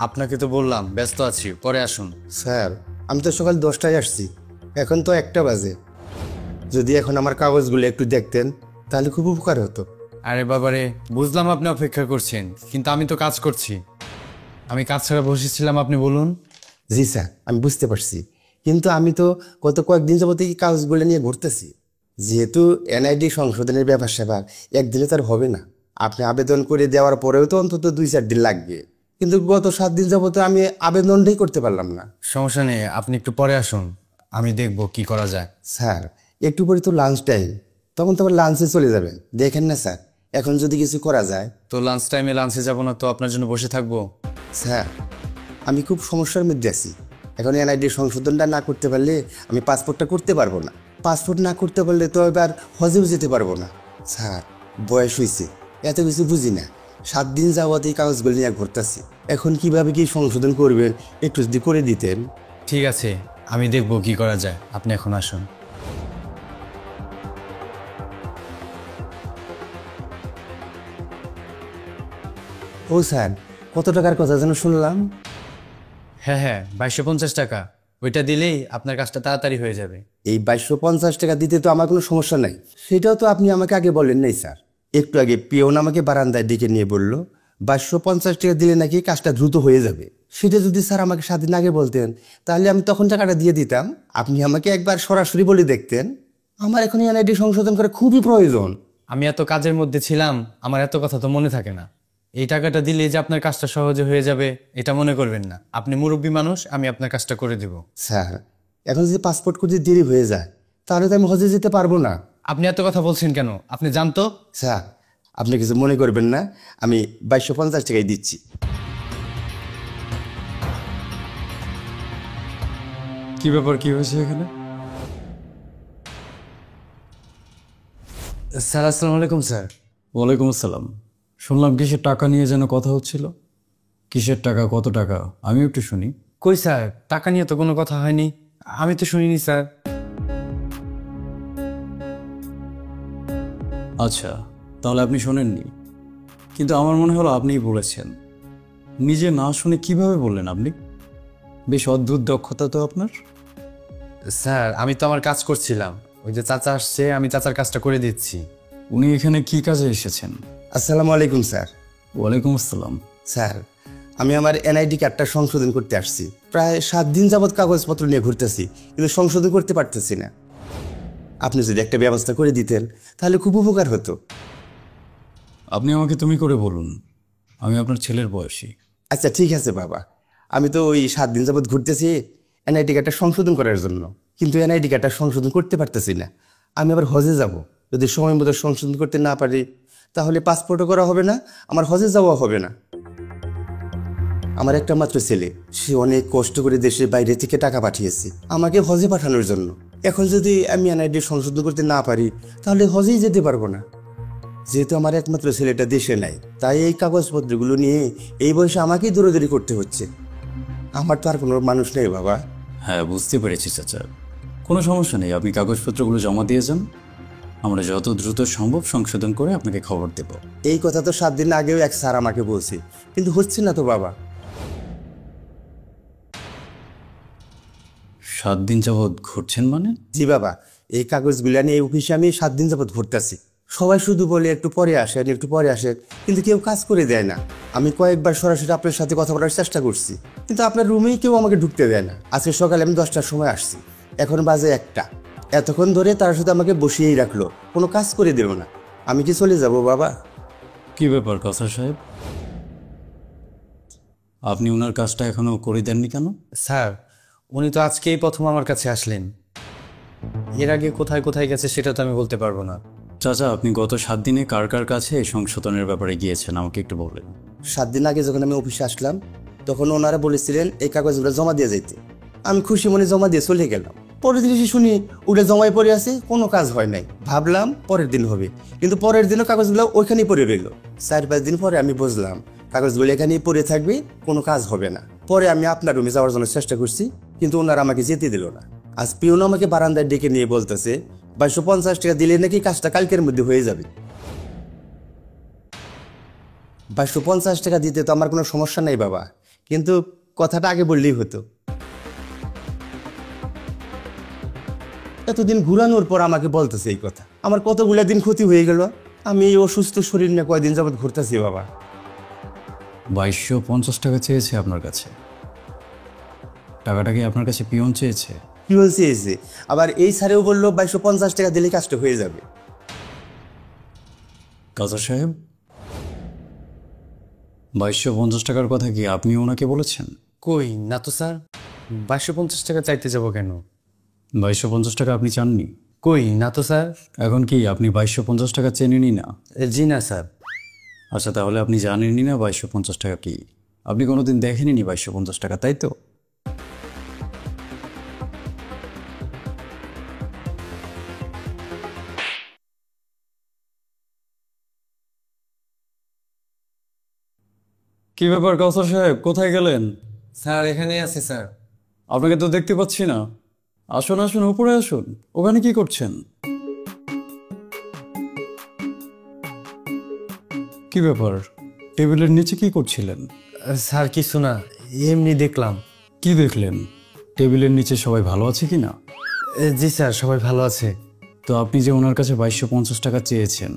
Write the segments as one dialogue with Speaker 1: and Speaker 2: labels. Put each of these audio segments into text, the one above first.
Speaker 1: আপনাকে তো বললাম ব্যস্ত আছি, পরে আসুন।
Speaker 2: স্যার, আমি তো সকাল 10টায় আসছি, এখন তো 1টা বাজে। যদি এখন আমার কাগজগুলো একটু দেখতেন তাহলে খুব উপকার হতো।
Speaker 1: আরে বাবারে, বুঝলাম আপনি অপেক্ষা করছেন, কিন্তু আমি তো কাজ করছি। আমি কাজ ছাড়া বসেছিলাম, আপনি বলুন।
Speaker 2: জি স্যার, আমি বুঝতে পারছি, কিন্তু আমি তো গত কয়েকদিন যাবত এই কাগজগুলো নিয়ে ঘুরতেছি। যেহেতু এনআইডি সংশোধনের ব্যাপার স্যাপার একদিনে তার হবে না। আপনি আবেদন করে দেওয়ার পরেও তো অন্তত 2-4 দিন লাগবে, কিন্তু গত 7 দিন যাবত আমি আবেদনটাই করতে পারলাম না।
Speaker 1: সমস্যা নেই, আপনি একটু পরে আসুন, আমি দেখব কি করা যায়।
Speaker 2: স্যার, একটু পরে তো লাঞ্চ টাইম, তখন তো আবার লাঞ্চে চলে যাবেন। দেখেন না স্যার, এখন যদি কিছু করা যায়।
Speaker 1: তো লাঞ্চ টাইমে লাঞ্চে যাব না তো আপনার জন্য বসে থাকবো?
Speaker 2: স্যার, আমি খুব সমস্যার মধ্যে আছি। এখন এনআইডি সংশোধনটা না করতে পারলে আমি পাসপোর্টটা করতে পারবো না। পাসপোর্ট না করতে পারলে তো এবার হজেও যেতে পারবো না। স্যার, বয়স হয়েছে, এত কিছু বুঝি না। 7 দিন যাওয়াতে এই কাগজগুলো নিয়ে ঘুরতেছি। এখন কিভাবে কি সংশোধন করবেন একটু যদি করে দিতেন।
Speaker 1: ঠিক আছে, আমি দেখব কি করা যায়, আপনি এখন আসুন।
Speaker 2: ও স্যার, কত টাকার কথা যেন শুনলাম?
Speaker 1: হ্যাঁ হ্যাঁ, 2250 টাকা। ওইটা দিলেই আপনার কাজটা তাড়াতাড়ি হয়ে যাবে।
Speaker 2: এই 2250 টাকা দিতে তো আমার কোনো সমস্যা নাই, সেটাও তো আপনি আমাকে আগে বলেন নাই স্যার। একটু আগে পিয়ন আমাকে বারান্দায় ডেকে নিয়ে বলল 2250 টাকা দিলে নাকি কাজটা দ্রুত হয়ে যাবে। সেটা যদি স্যার আমাকে 7 দিন আগে বলতেন তাহলে আমি তখন টাকাটা দিয়ে দিতাম। আপনি আমাকে একবার সরাসরি বলে দেখতেন। আমার এখন এনআইডি সংশোধন করা খুবই প্রয়োজন।
Speaker 1: আমি এত কাজের মধ্যে ছিলাম, আমার এত কথা তো মনে থাকে না। এই টাকাটা দিলে যে আপনার কাজটা সহজে হয়ে যাবে এটা মনে করবেন না। আপনি মুরব্বী মানুষ, আমি আপনার কাজটা করে দেব।
Speaker 2: স্যার, এখন যদি পাসপোর্ট করতে দেরি হয়ে যায় তাহলে তো আমি হজে যেতে পারবো না।
Speaker 1: আপনি এত কথা বলছেন কেন? আপনি জানতো।
Speaker 2: স্যার, আপনি কিছু মনে করবেন না, আমি 2250 টাকাই দিচ্ছি।
Speaker 1: কি ব্যাপার, কি হয়েছে এখানে? স্যার, আসসালামু আলাইকুম স্যার।
Speaker 3: ওয়ালাইকুম আসসালাম। শুনলাম কিসের টাকা নিয়ে যেন কথা হচ্ছিল। কিসের টাকা, কত টাকা? আমি একটু শুনি।
Speaker 1: কই স্যার, টাকা নিয়ে তো কোনো কথা হয়নি, আমি তো শুনিনি স্যার।
Speaker 3: আচ্ছা, তাহলে আপনি শোনেননি, কিন্তু আমার মনে হলো আপনিই বলেছেন। নিজে না শুনে কিভাবে বললেন আপনি? বেশ অদ্ভুত দক্ষতা তো আপনার।
Speaker 1: স্যার, আমি তো আমার কাজ করছিলাম, ওই যে চাচা আসছে, আমি চাচার কাজটা করে দিচ্ছি।
Speaker 3: উনি এখানে কি কাজে এসেছেন?
Speaker 2: আসসালামু আলাইকুম স্যার।
Speaker 3: ওয়ালাইকুম আসসালাম।
Speaker 2: স্যার, আমি আমার এনআইডি কার্ডটা সংশোধন করতে আসছি। প্রায় 7 দিন যাবৎ কাগজপত্র নিয়ে ঘুরতেছি, কিন্তু সংশোধন করতে পারতেছি না। আপনি যদি একটা ব্যবস্থা করে দিতেন তাহলে খুব উপকার হতো।
Speaker 3: আপনি আমাকে তুমি করে বলুন, আমি আপনার ছেলের বয়সী।
Speaker 2: আচ্ছা ঠিক আছে বাবা, আমি তো ওই 7 দিন যাবৎ ঘুরতেছি এনআইডি কার্ডটা সংশোধন করার জন্য, কিন্তু এনআইডি কার্ডটা সংশোধন করতে পারতেছি না। আমি আবার হজে যাব, যদি সময় মতো সংশোধন করতে না পারি তাহলে পাসপোর্টও করা হবে না, আমার হজে যাওয়া হবে না। আমার একটা মাত্র ছেলে, সে অনেক কষ্ট করে দেশের বাইরে থেকে টাকা পাঠিয়েছে আমাকে হজে পাঠানোর জন্য। এখন যদি আমি এনআইডি সংশোধন করতে না পারি তাহলে হজেই যেতে পারবো না। যেহেতু আমার একমাত্র ছেলেটা দেশে নাই, তাই এই কাগজপত্রগুলো নিয়ে এই বয়সে আমাকেই দৌড়াদৌড়ি করতে হচ্ছে। আমার তো আর কোনো মানুষ নেই বাবা।
Speaker 3: হ্যাঁ, বুঝতে পেরেছি চাচা। কোনো সমস্যা নেই, আপনি কাগজপত্রগুলো জমা দিয়ে যান। আমরা যত দ্রুত সম্ভব সংশোধন করে আপনাকে খবর দেব।
Speaker 2: এই কথা তো 7 দিন আগেও এক স্যার আমাকে বলছে, কিন্তু হচ্ছে না তো বাবা।
Speaker 3: 7 দিন যাবৎ ঘুরছেন মানে?
Speaker 2: জি বাবা, এই কাগজগুলো নিয়ে এই অফিসে আমি 7 দিন যাবৎ ঘুরতেছি। সবাই শুধু বলে একটু পরে আসেন, একটু পরে আসেন, কিন্তু কেউ কাজ করে দেয় না। আমি কয়েকবার সরাসরি আপনার সাথে কথা বলার চেষ্টা করছি, কিন্তু আপনার রুমেই কেউ আমাকে ঢুকতে দেয় না। আজকে সকালে আমি 10টার সময় আসছি, এখন বাজে 1টা। এতক্ষণ ধরে তারা শুধু আমাকে বসিয়েই রাখলো, কোনো কাজ করে দেব না। আমি কি চলে যাব বাবা?
Speaker 3: কি ব্যাপার কাসার সাহেব, আপনি ওনার কাজটা এখনো করে দেননি কেন?
Speaker 1: স্যার, উনি তো আজকেই প্রথম আমার কাছে আসলেন, এর আগে কোথায় কোথায় গেছে সেটা তো আমি বলতে পারবো না।
Speaker 3: চাচা, আপনি গত 7 দিনে কার কার কাছে সংশোধনের ব্যাপারে গিয়েছেন আমাকে একটু বললেন।
Speaker 2: 7 দিন আগে যখন আমি অফিসে আসলাম তখন ওনারা বলেছিলেন এই কাগজগুলো জমা দিয়ে যাইতে। আমি খুশি মনে জমা দিয়ে চলে গেলাম। পরের দিন এসে শুনি ওটা জমায় পড়ে আছে, কোনো কাজ হয় নাই। ভাবলাম পরের দিন হবে, কিন্তু পরের দিনও কাগজগুলো ওইখানেই পড়ে রইল। 4-5 দিন পরে আমি বুঝলাম কাগজগুলো এখানেই পড়ে থাকবে, কোনো কাজ হবে না। পরে আমি আপনার রুমে যাওয়ার জন্য চেষ্টা করছি, কিন্তু ওনারা আমাকে যেতে দিল না। আজ পিওন আমাকে বারান্দায় ডেকে নিয়ে বলতেছে 2250 টাকা দিলে নাকি কাজটা কালকের মধ্যে হয়ে যাবে। 2250 টাকা দিতে তো আমার কোনো সমস্যা নেই বাবা, কিন্তু কথাটা আগে বললেই হতো। এতদিন ঘুরানোর পর আমাকে বলতেছে এই কথা। আমার কতগুলা দিন ক্ষতি হয়ে গেল। আমি এই অসুস্থ শরীর নিয়ে কয়দিন যাবৎ ঘুরতেছি বাবা।
Speaker 3: 2250 টাকা চেয়েছে আপনার কাছে। টাকাটা কি আপনার কাছে পিয়ন চেয়েছে?
Speaker 2: কি বলছে এসে আবার এই স্যারেও বললো 2250 টাকা দিলে কাজটা হয়ে যাবে।
Speaker 3: কাজা সাহেব, 2250 টাকার কথা কি আপনি ওনাকে বলেছেন?
Speaker 1: কই না তো স্যার, 2250 টাকা চাইতে যাব কেন?
Speaker 3: 2250 টাকা আপনি চাননি?
Speaker 1: কই না তো স্যার।
Speaker 3: এখন কি আপনি 2250 টাকা চেনেনই না?
Speaker 1: জি না স্যার।
Speaker 3: আচ্ছা, তাহলে আপনি জানেনই না 2250 টাকা কি? আপনি কোনোদিন দেখেননি 2250 টাকা, তাই তো? কি ব্যাপার কাউসার সাহেব, কোথায় গেলেন?
Speaker 1: স্যার এখানেই আছে স্যার।
Speaker 3: আপনাকে তো দেখতে পাচ্ছি না। আসুন আসুন, উপরে আসুন। ওখানে কি করছেন? কি ব্যাপার, টেবিলের নিচে কি করছিলেন?
Speaker 1: স্যার কিছু না, এমনি দেখলাম।
Speaker 3: কি দেখলেন? টেবিলের নিচে সবাই ভালো আছে কি না?
Speaker 1: জি স্যার, সবাই ভালো আছে।
Speaker 3: তো আপনি যে ওনার কাছে 2250 টাকা চেয়েছেন,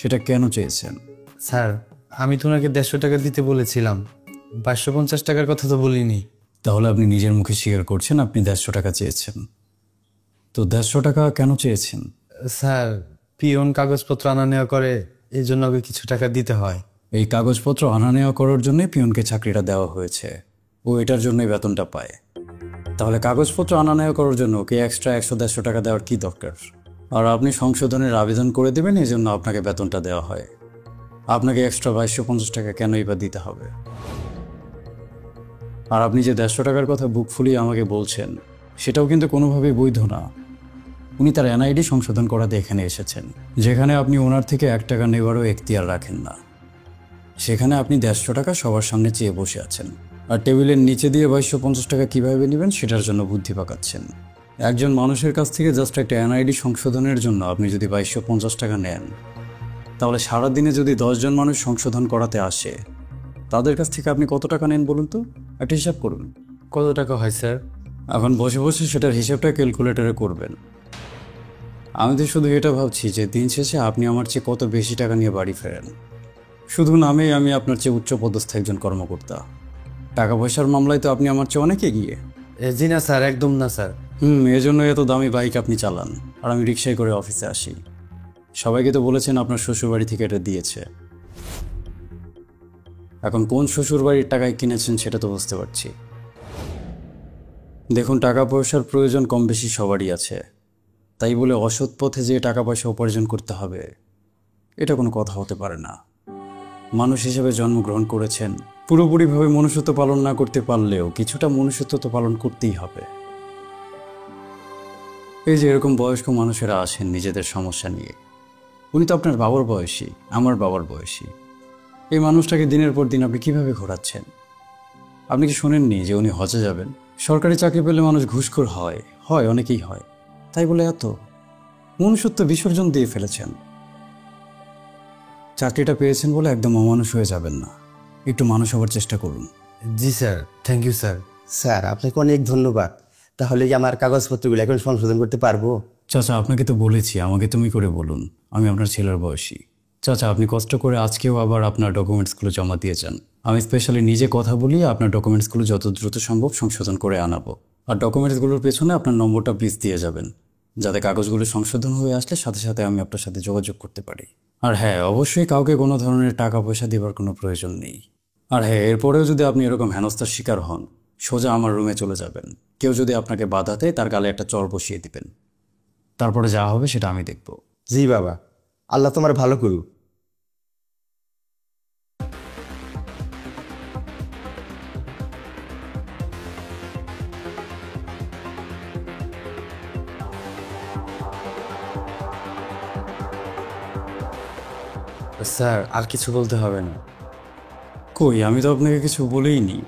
Speaker 3: সেটা কেন চেয়েছেন?
Speaker 1: স্যার আমি তো ওনাকে 150 টাকা দিতে বলেছিলাম, 2250 টাকার কথা তো বলিনি।
Speaker 3: তাহলে আপনি নিজের মুখে স্বীকার করছেন আপনি 150 টাকা চেয়েছেন। তো 150 টাকা কেন চেয়েছেন?
Speaker 1: স্যার পিয়ন কাগজপত্র আনা নেওয়া করে, এই জন্য ওকে কিছু টাকা দিতে হয়।
Speaker 3: এই কাগজপত্র আনা নেওয়া করার জন্যই পিয়নকে চাকরিটা দেওয়া হয়েছে। ও এটার জন্যই বেতনটা পায়। তাহলে কাগজপত্র আনা নেওয়া করার জন্য ওকে এক্সট্রা 100-150 টাকা দেওয়ার কি দরকার? আর আপনি সংশোধনের আবেদন করে দেবেন, এই জন্য আপনাকে বেতনটা দেওয়া হয়। আপনাকে এক্সট্রা 2250 টাকা কেনই বা দিতে হবে? আর আপনি যে 150 টাকার কথা বুক ফুলিয়ে আমাকে বলছেন, সেটাও কিন্তু কোনোভাবেই বৈধ না। উনি তার এনআইডি সংশোধন করাতে এখানে এসেছেন, যেখানে আপনি ওনার থেকে 1 টাকা নেওয়ারও এখতিয়ার রাখেন না। সেখানে আপনি 150 টাকা সবার সামনে চেয়ে বসে আছেন, আর টেবিলের নিচে দিয়ে 2250 টাকা কীভাবে নেবেন সেটার জন্য বুদ্ধি পাকাচ্ছেন। একজন মানুষের কাছ থেকে জাস্ট একটা এনআইডি সংশোধনের জন্য আপনি যদি 2250 টাকা নেন, তাহলে সারাদিনে যদি 10 জন মানুষ সংশোধন করাতে আসে, তাদের কাছ থেকে আপনি কত টাকা নেন বলুন তো? একটা হিসাব করুন।
Speaker 1: কত টাকা হয় স্যার?
Speaker 3: এখন বসে বসে সেটার হিসাবটা ক্যালকুলেটরে করবেন। আমি তো শুধু এটা ভাবছি যে দিন শেষে আপনি আমার চেয়ে কত বেশি টাকা নিয়ে বাড়ি ফেরেন। শুধু নামেই আমি আপনার চেয়ে উচ্চ পদস্থ একজন কর্মকর্তা। টাকা পয়সার মামলায় তো আপনি আমার চেয়ে অনেক এগিয়ে।
Speaker 1: জি না স্যার, একদম না স্যার।
Speaker 3: এজন্য এত দামি বাইক আপনি চালান, আর আমি রিক্সায় করে অফিসে আসি। সবাইকে তো বলেছেন আপনার শ্বশুরবাড়ি থেকে এটা দিয়েছে। এখন কোন শ্বশুরবাড়ির টাকায় কিনেছেন সেটা তো বুঝতে পারছি। দেখুন, টাকা পয়সার প্রয়োজন কম বেশি সবারই আছে, তাই বলে অসৎ পথে যে টাকা পয়সা উপার্জন করতে হবে, এটা কোনো কথা হতে পারে না। মানুষ হিসেবে জন্মগ্রহণ করেছেন, পুরোপুরিভাবে মনুষ্যত্ব পালন না করতে পারলেও কিছুটা মনুষ্যত্ব তো পালন করতেই হবে। এই যে এরকম বয়স্ক মানুষেরা আসেন নিজেদের সমস্যা নিয়ে, উনি তো আপনার বাবার বয়সী, আমার বাবার বয়সী। এই মানুষটাকে দিনের পর দিন আপনি কিভাবে ঘোরাচ্ছেন? আপনি কি শোনেননি যে উনি হজে যাবেন? সরকারি চাকরি পেলে মানুষ ঘুষখোর হয়, অনেকেই হয়, তাই বলে এত মনুষ্যত্ব বিসর্জন দিয়ে ফেলেছেন। চাকরিটা পেয়েছেন বলে একদম অমানুষ হয়ে যাবেন না, একটু মানুষ হওয়ার চেষ্টা করুন।
Speaker 1: Ji sir, thank you sir.
Speaker 2: Sir আপনাকে অনেক ধন্যবাদ। তাহলে কি আমার কাগজপত্রগুলো এখন সংশোধন করতে পারবো?
Speaker 3: চাচা, আপনাকে তো বলেছি আমাকে তুমি করে বলুন, আমি আপনার ছেলের বয়সী। চাচা, আপনি কষ্ট করে আজকেও আবার আপনার ডকুমেন্টসগুলো জমা দিয়ে যান। আমি স্পেশালি নিজে কথা বলি আপনার ডকুমেন্টসগুলো যত দ্রুত সম্ভব সংশোধন করে আনাবো। আর ডকুমেন্টসগুলোর পেছনে আপনার নম্বরটা প্লিজ দিয়ে যাবেন, যাতে কাগজগুলো সংশোধন হয়ে আসলে সাথে সাথে আমি আপনার সাথে যোগাযোগ করতে পারি। আর হ্যাঁ, অবশ্যই কাউকে কোনো ধরনের টাকা পয়সা দেওয়ার কোনো প্রয়োজন নেই। আর হ্যাঁ, এরপরেও যদি আপনি এরকম হেনস্থার শিকার হন, সোজা আমার রুমে চলে যাবেন। কেউ যদি আপনাকে বাধা দেয়, তার গালে একটা চড় বসিয়ে দিবেন। তারপরে যা হবে সেটা আমি দেখব।
Speaker 2: জি বাবা, আল্লাহ তোমার ভালো করুক।
Speaker 1: স্যার আর কিছু বলতে হবে না।
Speaker 3: কই, আমি তো আপনাকে কিছু বলেইনি।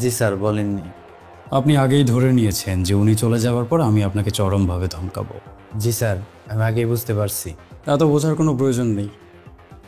Speaker 1: জি স্যার, বলেননি।
Speaker 3: আপনি আগেই ধরে নিয়েছেন যে উনি চলে যাওয়ার পর আমি আপনাকে চরমভাবে ধমকাবো।
Speaker 1: জি স্যার, আমি আগেই বুঝতে পারছি।
Speaker 3: এত বোঝার কোনো প্রয়োজন নেই।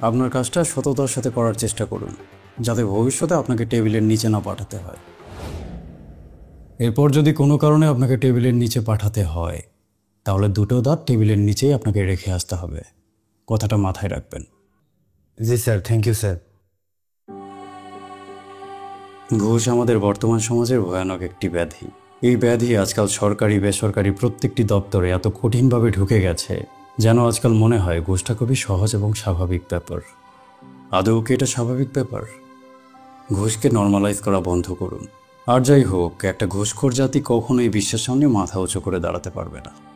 Speaker 3: আপনার কাজটা সততার সাথে করার চেষ্টা করুন। যাতে ভবিষ্যতে আপনাকে টেবিলের নিচে না পাঠাতে হয়। এরপর যদি কোনো কারণে আপনাকে টেবিলের নিচে পাঠাতে হয়, তাহলে দুটো দাঁত টেবিলের নিচেই আপনাকে রেখে আসতে হবে। কথাটা মাথায় রাখবেন।
Speaker 1: জি স্যার, থ্যাংক ইউ স্যার।
Speaker 3: ঘুষ আমাদের বর্তমান সমাজের ভয়ানক একটি ব্যাধি। এই ব্যাধি আজকাল সরকারি বেসরকারি প্রত্যেকটি দপ্তরে এত কঠিনভাবে ঢুকে গেছে যেন আজকাল মনে হয় ঘুষটা খুবই সহজ এবং স্বাভাবিক ব্যাপার। আদৌ কি এটা স্বাভাবিক ব্যাপার? ঘুষকে নর্মালাইজ করা বন্ধ করুন। আর যাই হোক, একটা ঘুষখোর জাতি কখনোই বিশ্বের সামনে মাথা উঁচু করে দাঁড়াতে পারবে না।